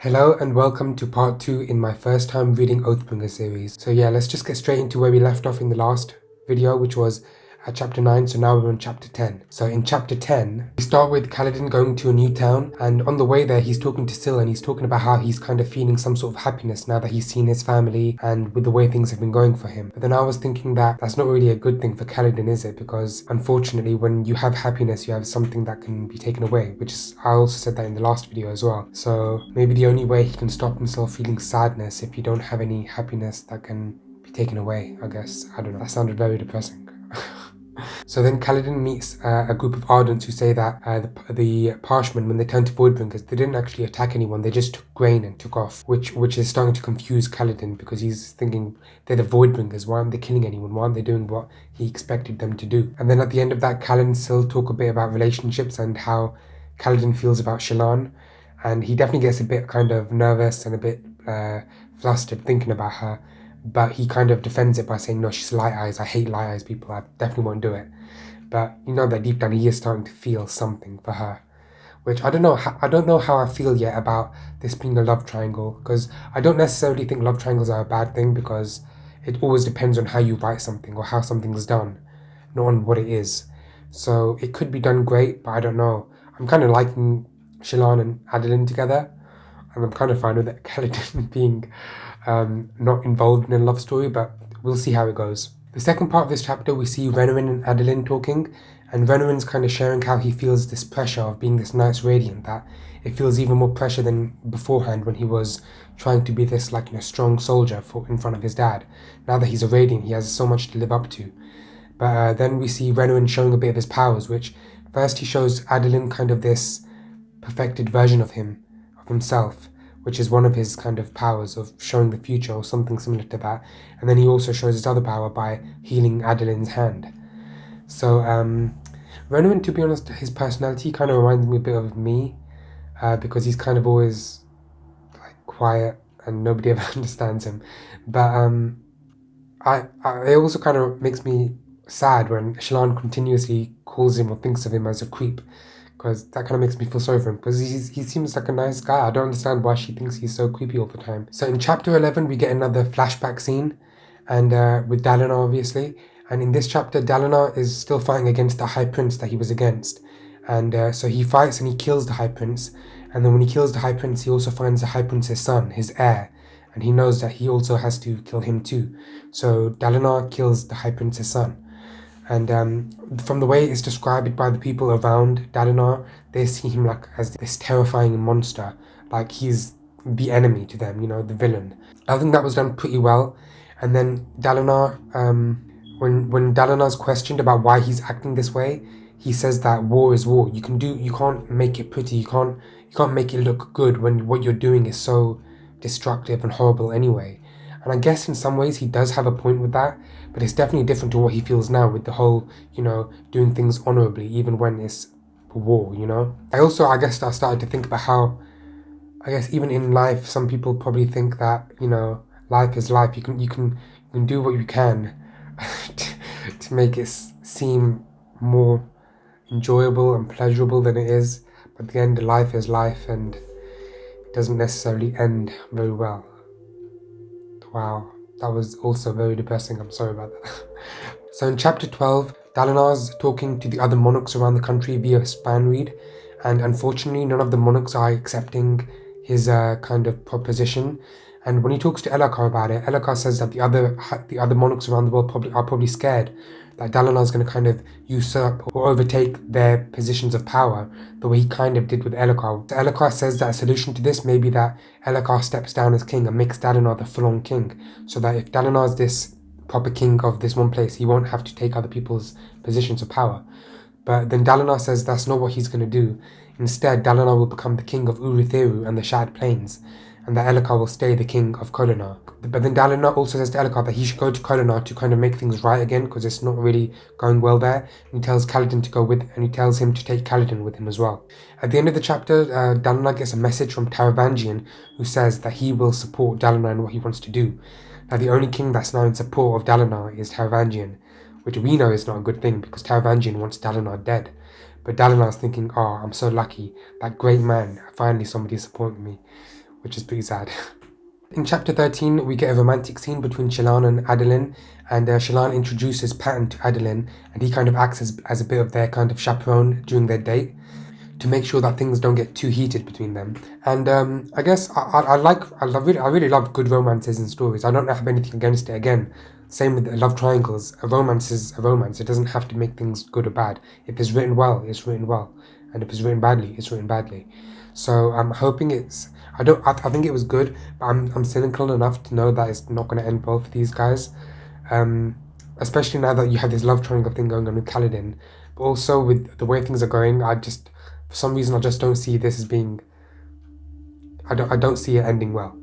Hello and welcome to part 2 in my first time reading Oathbringer series. So yeah, let's just get straight into where we left off in the last video, which was at chapter 9, so now we're on chapter 10. So in chapter 10, we start with Kaladin going to a new town, and on the way there he's talking to Syl and he's talking about how he's kind of feeling some sort of happiness now that he's seen his family and with the way things have been going for him. But then I was thinking that that's not really a good thing for Kaladin, is it? Because unfortunately when you have happiness you have something that can be taken away, which is, I also said that in the last video as well. So maybe the only way he can stop himself feeling sadness if you don't have any happiness that can be taken away, I guess. I don't know, that sounded very depressing. So then Kaladin meets a group of Ardents who say that the Parshmen, when they turned to Voidbringers, they didn't actually attack anyone, they just took grain and took off, which is starting to confuse Kaladin because he's thinking they're the Voidbringers, why aren't they killing anyone, why aren't they doing what he expected them to do? And then at the end of that, Kaladin and Syl talk a bit about relationships and how Kaladin feels about Shallan, and he definitely gets a bit kind of nervous and a bit flustered thinking about her. But he kind of defends it by saying, no, she's light eyes. I hate light eyes people. I definitely won't do it. But you know that deep down he is starting to feel something for her, which I don't know. I don't know how I feel yet about this being a love triangle, because I don't necessarily think love triangles are a bad thing, because it always depends on how you write something or how something's done, not on what it is. So it could be done great, but I don't know. I'm kind of liking Shallan and Adeline together, and I'm kind of fine with it, Kaladin being not involved in a love story, but we'll see how it goes. The second part of this chapter, we see Renarin and Adeline talking, and Renarin's kind of sharing how he feels this pressure of being this Knights Radiant, that it feels even more pressure than beforehand when he was trying to be this strong soldier in front of his dad. Now that he's a Radiant, he has so much to live up to. But then we see Renarin showing a bit of his powers, which first he shows Adeline kind of this perfected version of himself, which is one of his kind of powers of showing the future or something similar to that. And then he also shows his other power by healing Adeline's hand. So Renarin, to be honest, his personality kind of reminds me a bit of me, because he's kind of always quiet and nobody ever understands him. But it also kind of makes me sad when Shallan continuously calls him or thinks of him as a creep, because that kind of makes me feel sorry for him, because he seems like a nice guy. I don't understand why she thinks he's so creepy all the time. So in chapter 11 we get another flashback scene, and with Dalinar obviously, and in this chapter Dalinar is still fighting against the High Prince that he was against, and so he fights and he kills the High Prince, and then when he kills the High Prince he also finds the High Prince's son, his heir, and he knows that he also has to kill him too. So Dalinar kills the High Prince's son. And from the way it's described by the people around Dalinar, they see him as this terrifying monster, like he's the enemy to them, the villain. I think that was done pretty well. And then Dalinar, when Dalinar's questioned about why he's acting this way, he says that war is war. You can't make it pretty. You can't make it look good when what you're doing is so destructive and horrible anyway. And I guess in some ways he does have a point with that, but it's definitely different to what he feels now with the whole, doing things honorably even when it's a war, I guess I started to think about how, I guess even in life, some people probably think that, life is life. You can do what you can to make it seem more enjoyable and pleasurable than it is, but at the end, life is life and it doesn't necessarily end very well. Wow, that was also very depressing. I'm sorry about that. So in chapter 12, Dalinar's talking to the other monarchs around the country via Spanreed, and unfortunately none of the monarchs are accepting his kind of proposition. And when he talks to Elhokar about it, Elhokar says that the other monarchs around the world are probably scared that Dalinar's going to kind of usurp or overtake their positions of power the way he kind of did with Elhokar. So Elhokar says that a solution to this may be that Elhokar steps down as king and makes Dalinar the full-on king, so that if Dalinar's this proper king of this one place, he won't have to take other people's positions of power. But then Dalinar says that's not what he's going to do. Instead, Dalinar will become the king of Urutheru and the Shattered Plains, and that Elhokar will stay the king of Kholinar. But then Dalinar also says to Elhokar that he should go to Kholinar to kind of make things right again, because it's not really going well there. And he tells Kaladin to go with, and he tells him to take Kaladin with him as well. At the end of the chapter, Dalinar gets a message from Taravangian, who says that he will support Dalinar in what he wants to do. Now the only king that's now in support of Dalinar is Taravangian, which we know is not a good thing, because Taravangian wants Dalinar dead. But Dalinar's thinking, oh, I'm so lucky, that great man, finally somebody supporting me. which is pretty sad. In chapter 13, we get a romantic scene between Shallan and Adolin, and Shallan introduces Patton to Adolin, and he kind of acts as a bit of their kind of chaperone during their date to make sure that things don't get too heated between them. And I guess I really love good romances and stories. I don't have anything against it. Again, same with love triangles. A romance is a romance. It doesn't have to make things good or bad. If it's written well, it's written well, and if it's written badly, it's written badly. So I'm hoping it's. I think it was good, but I'm cynical enough to know that it's not going to end well for these guys. Especially now that you have this love triangle thing going on with Kaladin, but also with the way things are going, for some reason I just don't see this as being. I don't see it ending well.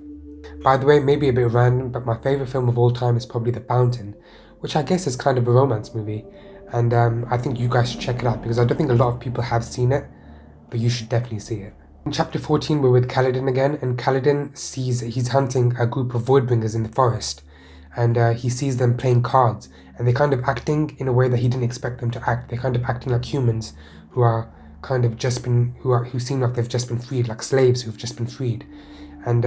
By the way, maybe a bit random, but my favorite film of all time is probably The Fountain, which I guess is kind of a romance movie, and I think you guys should check it out because I don't think a lot of people have seen it, but you should definitely see it. In chapter 14, we're with Kaladin again, and Kaladin sees he's hunting a group of Voidbringers in the forest, and he sees them playing cards, and they're kind of acting in a way that he didn't expect them to act. They're kind of acting like humans who are kind of who seem like they've just been freed, like slaves who've just been freed, and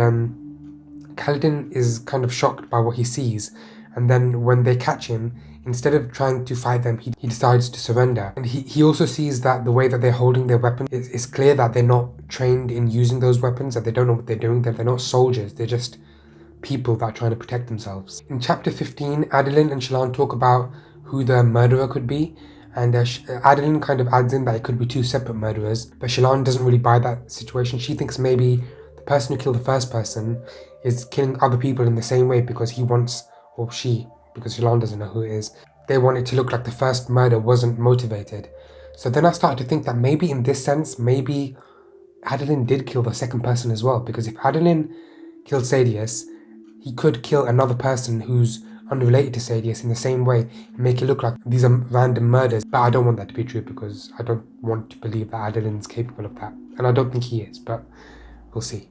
Kaladin is kind of shocked by what he sees, and then when they catch him, instead of trying to fight them, he decides to surrender. And he also sees that the way that they're holding their weapons, it's clear that they're not trained in using those weapons, that they don't know what they're doing, that they're not soldiers, they're just people that are trying to protect themselves. In chapter 15, Adolin and Shallan talk about who the murderer could be, and Adolin kind of adds in that it could be two separate murderers, but Shallan doesn't really buy that situation. She thinks maybe the person who killed the first person is killing other people in the same way because he wants, or she, because Shallan doesn't know who it is, they want it to look like the first murder wasn't motivated. So then I started to think that maybe in this sense, maybe Adolin did kill the second person as well, because if Adolin killed Sadius, he could kill another person who's unrelated to Sadius in the same way and make it look like these are random murders. But I don't want that to be true because I don't want to believe that Adolin's capable of that. And I don't think he is, but we'll see.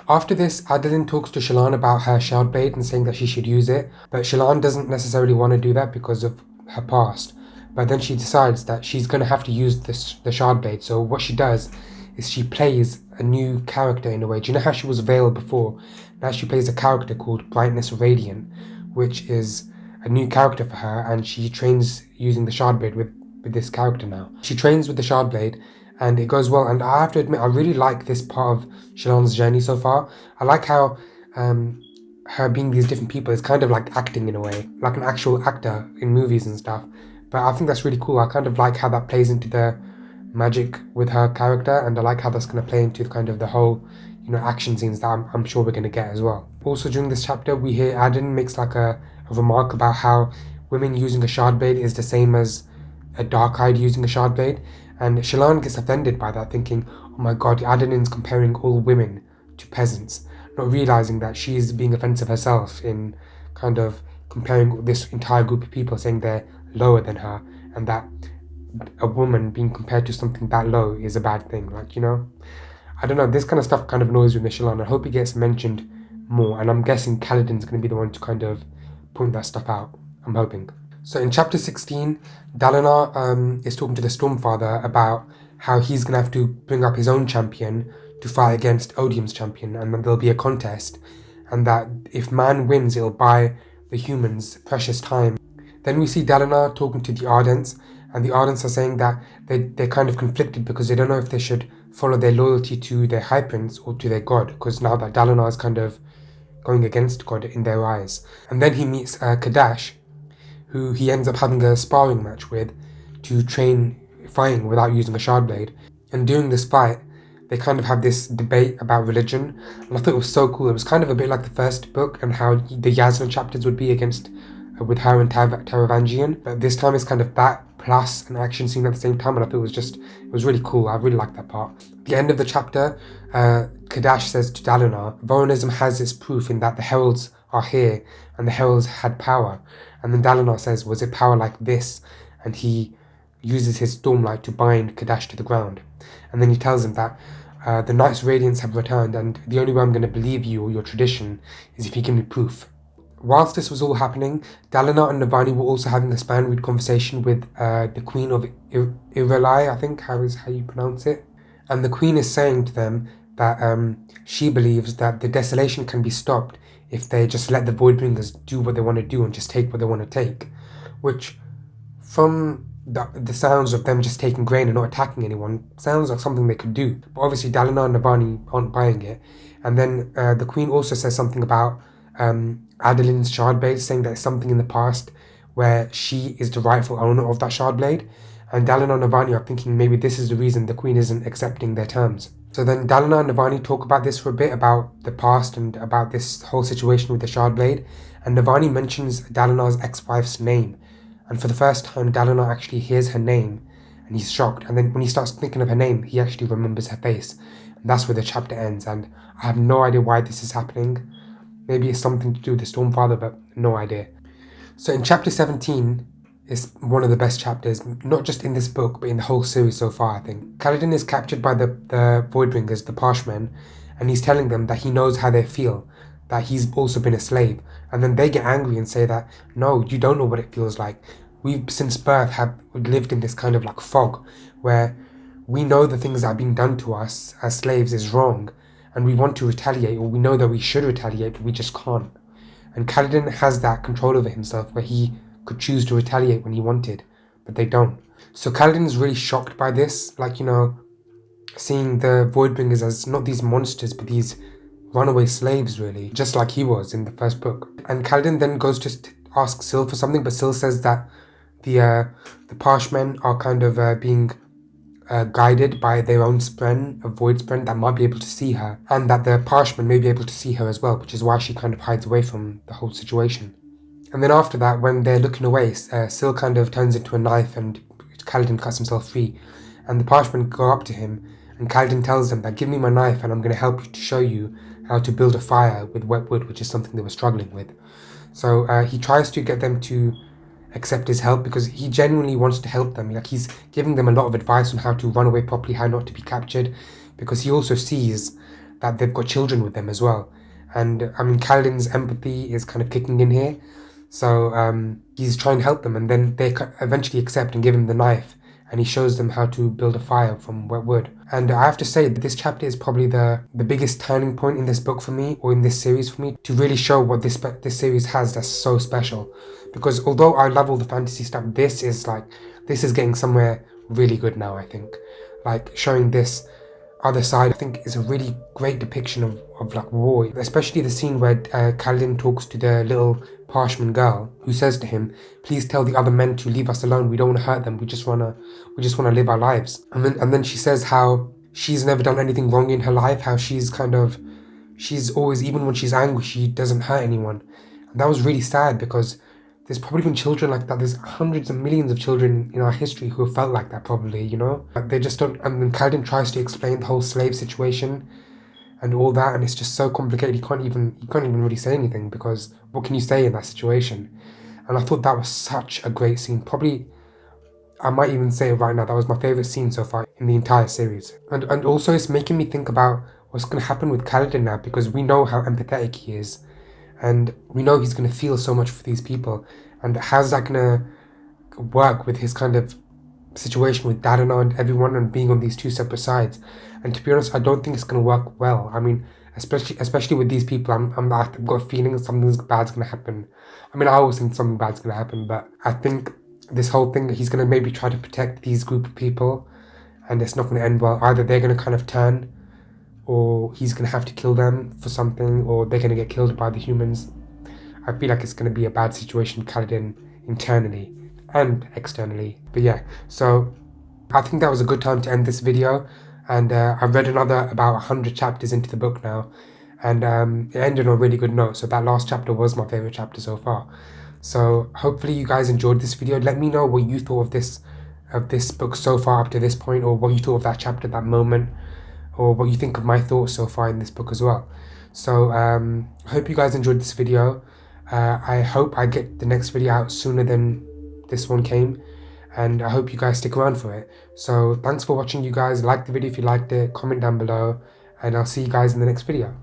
After this, Adolin talks to Shallan about her Shardblade and saying that she should use it, but Shallan doesn't necessarily want to do that because of her past. But then she decides that she's going to have to use the Shardblade, so what she does is she plays a new character in a way. Do you know how she was Veiled before? Now she plays a character called Brightness Radiant, which is a new character for her, and she trains using the Shardblade with this character now. She trains with the Shardblade, and it goes well, and I have to admit, I really like this part of Shallan's journey so far. I like how her being these different people is kind of like acting in a way, like an actual actor in movies and stuff. But I think that's really cool. I kind of like how that plays into the magic with her character, and I like how that's going to play into kind of the whole, action scenes that I'm sure we're going to get as well. Also during this chapter, we hear Adolin makes like a remark about how women using a Shardblade is the same as a Dark-Eyed using a Shardblade, and Shallan gets offended by that, thinking, oh my god, Adolin's comparing all women to peasants, not realizing that she's being offensive herself in kind of comparing this entire group of people, saying they're lower than her, and that a woman being compared to something that low is a bad thing. I don't know, this kind of stuff kind of annoys me with Shallan. I hope it gets mentioned more, and I'm guessing Kaladin's going to be the one to kind of point that stuff out. I'm hoping. So in chapter 16, Dalinar is talking to the Stormfather about how he's going to have to bring up his own champion to fight against Odium's champion, and that there'll be a contest, and that if man wins, it'll buy the humans precious time. Then we see Dalinar talking to the Ardents, and the Ardents are saying that they're kind of conflicted because they don't know if they should follow their loyalty to their High Prince or to their god, because now that Dalinar is kind of going against God in their eyes. And then he meets Kadash, who he ends up having a sparring match with to train fighting without using a Shardblade. And during this fight, they kind of have this debate about religion, and I thought it was so cool. It was kind of a bit like the first book and how the Yasna chapters would be against with her and Taravangian, but this time it's kind of that plus an action scene at the same time, and I thought it was really cool. I really liked that part. At the end of the chapter, Kadash says to Dalinar, Voronism has its proof in that the heralds are here, and the heralds had power. And then Dalinar says, was it power like this? And he uses his Stormlight to bind Kadash to the ground. And then he tells him that the Knights Radiance have returned, and the only way I'm going to believe you or your tradition is if you give me proof. Whilst this was all happening, Dalinar and Navani were also having a span-read conversation with the Queen of Irelai, I think, how you pronounce it. And the Queen is saying to them, that she believes that the desolation can be stopped if they just let the Voidbringers do what they want to do and just take what they want to take, which from the sounds of them just taking grain and not attacking anyone sounds like something they could do. But obviously Dalinar and Navani aren't buying it. And then the Queen also says something about Adeline's shard blade, saying that it's something in the past where she is the rightful owner of that shard blade. And Dalinar and Navani are thinking maybe this is the reason the Queen isn't accepting their terms. So then Dalinar and Navani talk about this for a bit, about the past and about this whole situation with the shard blade. And Navani mentions Dalinar's ex-wife's name. And for the first time, Dalinar actually hears her name, and he's shocked. And then when he starts thinking of her name, he actually remembers her face. And that's where the chapter ends. And I have no idea why this is happening. Maybe it's something to do with the Stormfather, but no idea. So in chapter 17 is one of the best chapters, not just in this book, but in the whole series so far, I think. Kaladin is captured by the Voidbringers, the Parshmen, and he's telling them that he knows how they feel, that he's also been a slave. And then they get angry and say that, no, you don't know what it feels like. We've since birth have lived in this kind of like fog where we know the things that have been done to us as slaves is wrong, and we want to retaliate, or we know that we should retaliate, but we just can't. And Kaladin has that control over himself where he could choose to retaliate when he wanted, but they don't. So Kaladin is really shocked by this, like, you know, seeing the Voidbringers as not these monsters, but these runaway slaves, really, just like he was in the first book. And Kaladin then goes to ask Syl for something, but Syl says that the Parshmen are kind of being guided by their own spren, a void spren that might be able to see her, and that the Parshmen may be able to see her as well, which is why she kind of hides away from the whole situation. And then after that, when they're looking away, Syl kind of turns into a knife and Kaladin cuts himself free. And the Parshmen go up to him, and Kaladin tells them that, give me my knife and I'm going to help you to show you how to build a fire with wet wood, which is something they were struggling with. So he tries to get them to accept his help because he genuinely wants to help them. Like, he's giving them a lot of advice on how to run away properly, how not to be captured, because he also sees that they've got children with them as well. And I mean, Kaladin's empathy is kind of kicking in here. So he's trying to help them, and then they eventually accept and give him the knife, and he shows them how to build a fire from wet wood. And I have to say that this chapter is probably the biggest turning point in this book for me, or in this series for me, to really show what this series has that's so special. Because although I love all the fantasy stuff, this is getting somewhere really good now, I think. Like, showing this other side, I think, is a really great depiction of like war, especially the scene where Kaladin talks to the little Parshman girl, who says to him, please tell the other men to leave us alone, we don't want to hurt them, we just want to live our lives. And then she says how she's never done anything wrong in her life, how she's always, even when she's angry, she doesn't hurt anyone. And that was really sad, because there's probably been children like that. There's hundreds of millions of children in our history who have felt like that, probably, you know? They just don't. And then Kaladin tries to explain the whole slave situation and all that, and it's just so complicated. You can't even really say anything, because what can you say in that situation? And I thought that was such a great scene. Probably, I might even say it right now, that was my favourite scene so far in the entire series. And also it's making me think about what's going to happen with Kaladin now, because we know how empathetic he is. And we know he's going to feel so much for these people. And how's that going to work with his kind of situation with Dalinar and everyone, and being on these two separate sides? And to be honest, I don't think it's going to work well. I mean, especially with these people, I've got a feeling something bad's going to happen. I mean, I always think something bad's going to happen, but I think this whole thing, he's going to maybe try to protect these group of people, and it's not going to end well. Either they're going to kind of turn, or he's going to have to kill them for something, or they're going to get killed by the humans. I feel like it's going to be a bad situation, Kaladin, internally and externally. But yeah, so I think that was a good time to end this video. And I've read another about 100 chapters into the book now, and it ended on a really good note. So that last chapter was my favourite chapter so far. So hopefully you guys enjoyed this video. Let me know what you thought of this book so far up to this point, or what you thought of that chapter, that moment, or what you think of my thoughts so far in this book as well. So I hope you guys enjoyed this video. I hope I get the next video out sooner than this one came, and I hope you guys stick around for it. So thanks for watching, you guys. Like the video if you liked it, comment down below, and I'll see you guys in the next video.